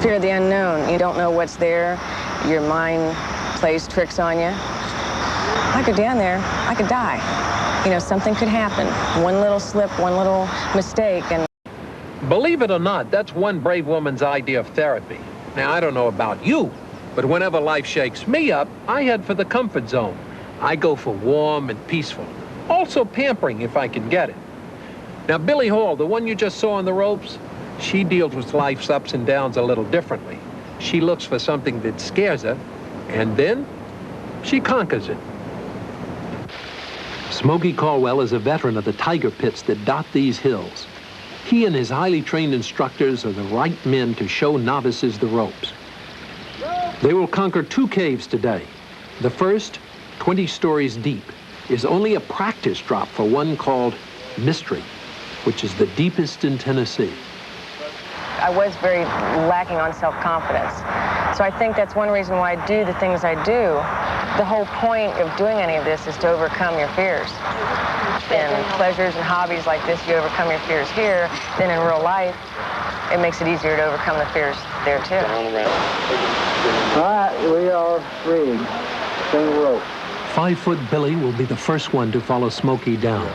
Fear of the unknown. You don't know what's there. Your mind plays tricks on you. I go down there, I could die. You know, something could happen. One little slip, one little mistake, and... Believe it or not, that's one brave woman's idea of therapy. Now, I don't know about you, but whenever life shakes me up, I head for the comfort zone. I go for warm and peaceful. Also pampering if I can get it. Now, Billy Hall, the one you just saw on the ropes, she deals with life's ups and downs a little differently. She looks for something that scares her, and then she conquers it. Smokey Caldwell is a veteran of the tiger pits that dot these hills. He and his highly trained instructors are the right men to show novices the ropes. They will conquer 2 caves today. The first, 20 stories deep, is only a practice drop for one called Mystery, which is the deepest in Tennessee. I was very lacking on self-confidence. So I think that's one reason why I do the things I do. The whole point of doing any of this is to overcome your fears. In pleasures and hobbies like this, you overcome your fears here. Then in real life, it makes it easier to overcome the fears there too. All right, we are ready. Single rope. 5-foot Billy will be the first one to follow Smokey down.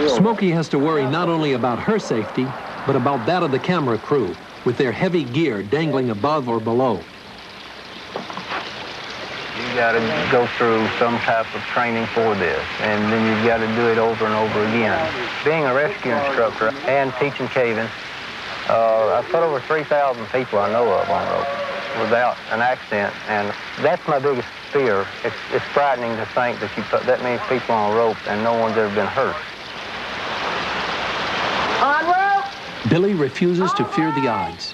Smokey has to worry not only about her safety, but about that of the camera crew, with their heavy gear dangling above or below. You got to go through some type of training for this, and then you've got to do it over and over again. Being a rescue instructor and teaching caving, I've put over 3,000 people I know of on rope without an accident, and that's my biggest fear. It's frightening to think that you put that many people on a rope and no one's ever been hurt. On rope! Billy refuses to fear the odds.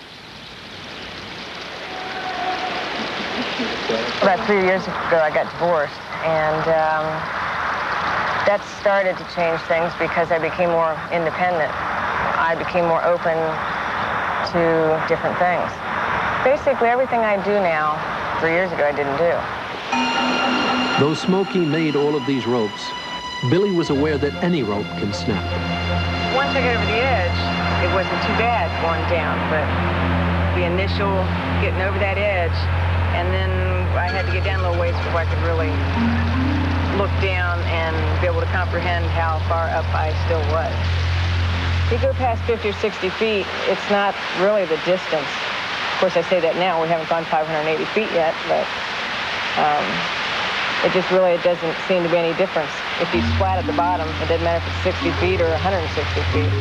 About 3 years ago, I got divorced, and that started to change things because I became more independent. I became more open to different things. Basically, everything I do now, 3 years ago, I didn't do. Though Smokey made all of these ropes, Billy was aware that any rope can snap. Once I got over the edge, it wasn't too bad going down, but the initial getting over that edge, and then I had to get down a little ways before I could really look down and be able to comprehend how far up I still was. If you go past 50 or 60 feet, it's not really the distance. Of course, I say that now. We haven't gone 580 feet yet, but it just really doesn't seem to be any difference. If you splat at the bottom, it doesn't matter if it's 60 feet or 160 feet.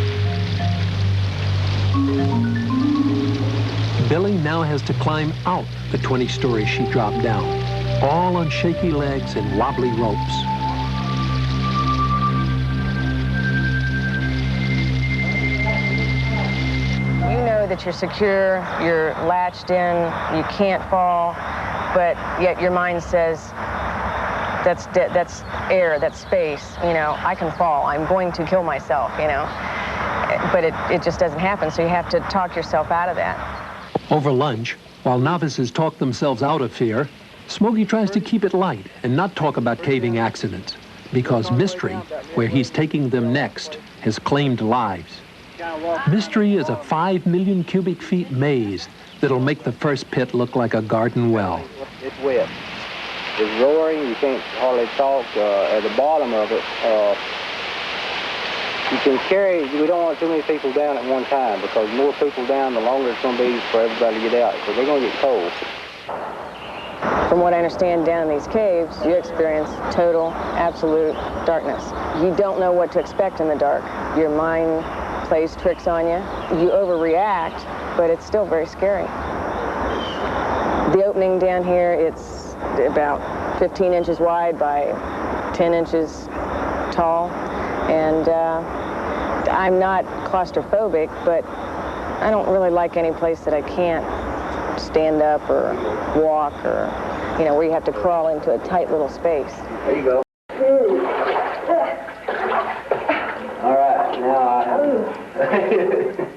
Billy now has to climb out the 20 stories she dropped down, all on shaky legs and wobbly ropes. You know that you're secure, you're latched in, you can't fall, but yet your mind says, that's air, that's space, you know, I can fall, I'm going to kill myself, you know. But it just doesn't happen, so you have to talk yourself out of that. Over lunch, while novices talk themselves out of fear, Smokey tries to keep it light and not talk about caving accidents, because Mystery, where he's taking them next, has claimed lives. Mystery is a 5 million cubic feet maze that'll make the first pit look like a garden well. It's wet. It's roaring. You can't hardly talk. At the bottom of it, you can carry, we don't want too many people down at one time, because the more people down, the longer it's going to be for everybody to get out, because they're going to get cold. From what I understand, down in these caves, you experience total, absolute darkness. You don't know what to expect in the dark. Your mind plays tricks on you. You overreact, but it's still very scary. The opening down here, it's about 15 inches wide by 10 inches tall, and I'm not claustrophobic, but I don't really like any place that I can't stand up or walk, or, you know, where you have to crawl into a tight little space. There you go. All right, now I have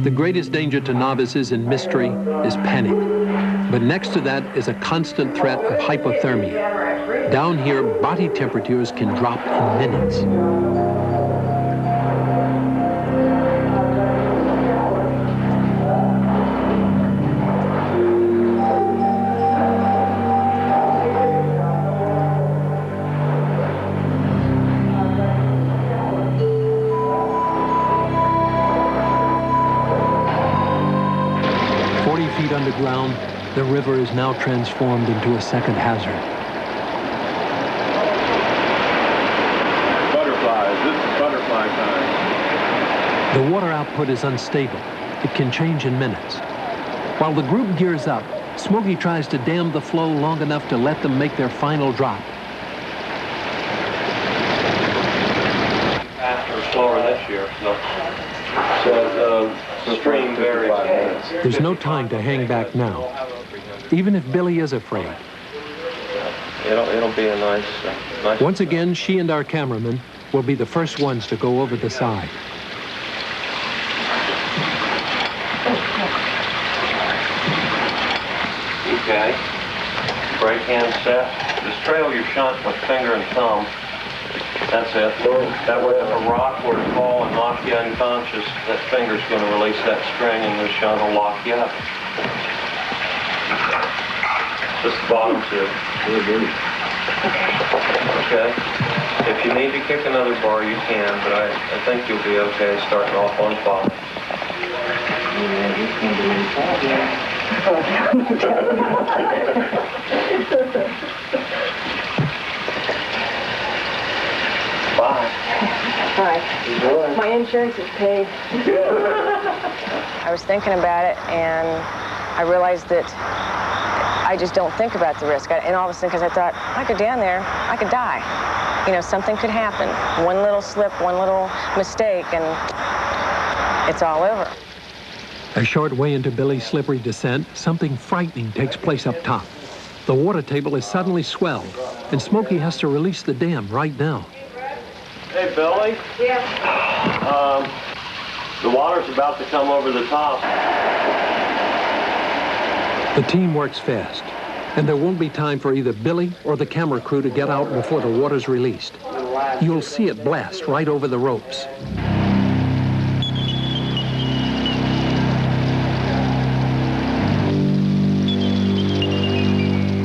The greatest danger to novices in Mystery is panic. But next to that is a constant threat of hypothermia. Down here, body temperatures can drop in minutes. The river is now transformed into a second hazard. Butterflies. This is butterfly time. The water output is unstable. It can change in minutes. While the group gears up, Smokey tries to dam the flow long enough to let them make their final drop. Faster or slower this year, so the stream varies. There's no time to hang back now, even if Billy is afraid. It'll be a nice. Once again, she and our cameraman will be the first ones to go over the side. Okay. Brake hand set. Just trail your shunt with finger and thumb. That's it. That way if a rock were to fall and knock you unconscious, that finger's going to release that string and the shunt will lock you up. Just the bottom tip. Okay. If you need to kick another bar, you can, but I think you'll be okay starting off on 5. Hi. My insurance is paid. I was thinking about it, and I realized that I just don't think about the risk. And all of a sudden, because I thought, if I go down there, I could die. You know, something could happen. One little slip, one little mistake, and it's all over. A short way into Billy's slippery descent, something frightening takes place up top. The water table is suddenly swelled, and Smokey has to release the dam right now. Hey, Billy. Yeah. The water's about to come over the top. The team works fast, and there won't be time for either Billy or the camera crew to get out before the water's released. You'll see it blast right over the ropes.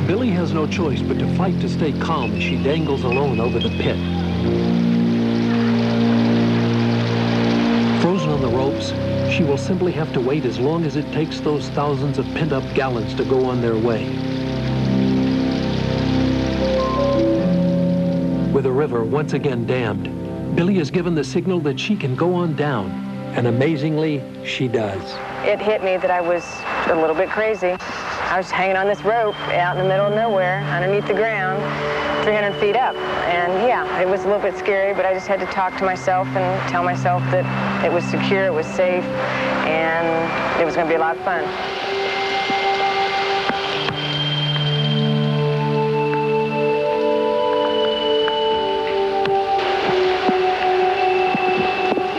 Billy has no choice but to fight to stay calm as she dangles alone over the pit. Frozen on the ropes, she will simply have to wait as long as it takes those thousands of pent-up gallons to go on their way. With the river once again dammed, Billy has given the signal that she can go on down, and amazingly, she does. It hit me that I was a little bit crazy. I was hanging on this rope out in the middle of nowhere, underneath the ground, 300 feet up. And yeah, it was a little bit scary, but I just had to talk to myself and tell myself that it was secure, it was safe, and it was going to be a lot of fun.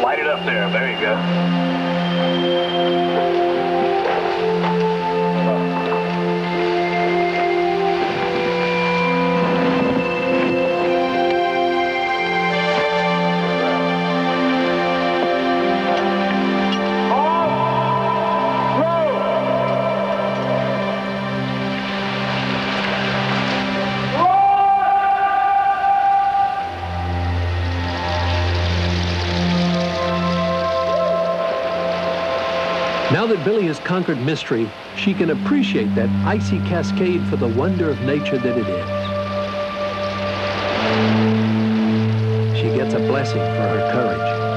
Light it up there. There you go. Now that Billy has conquered mystery, she can appreciate that icy cascade for the wonder of nature that it is. She gets a blessing for her courage.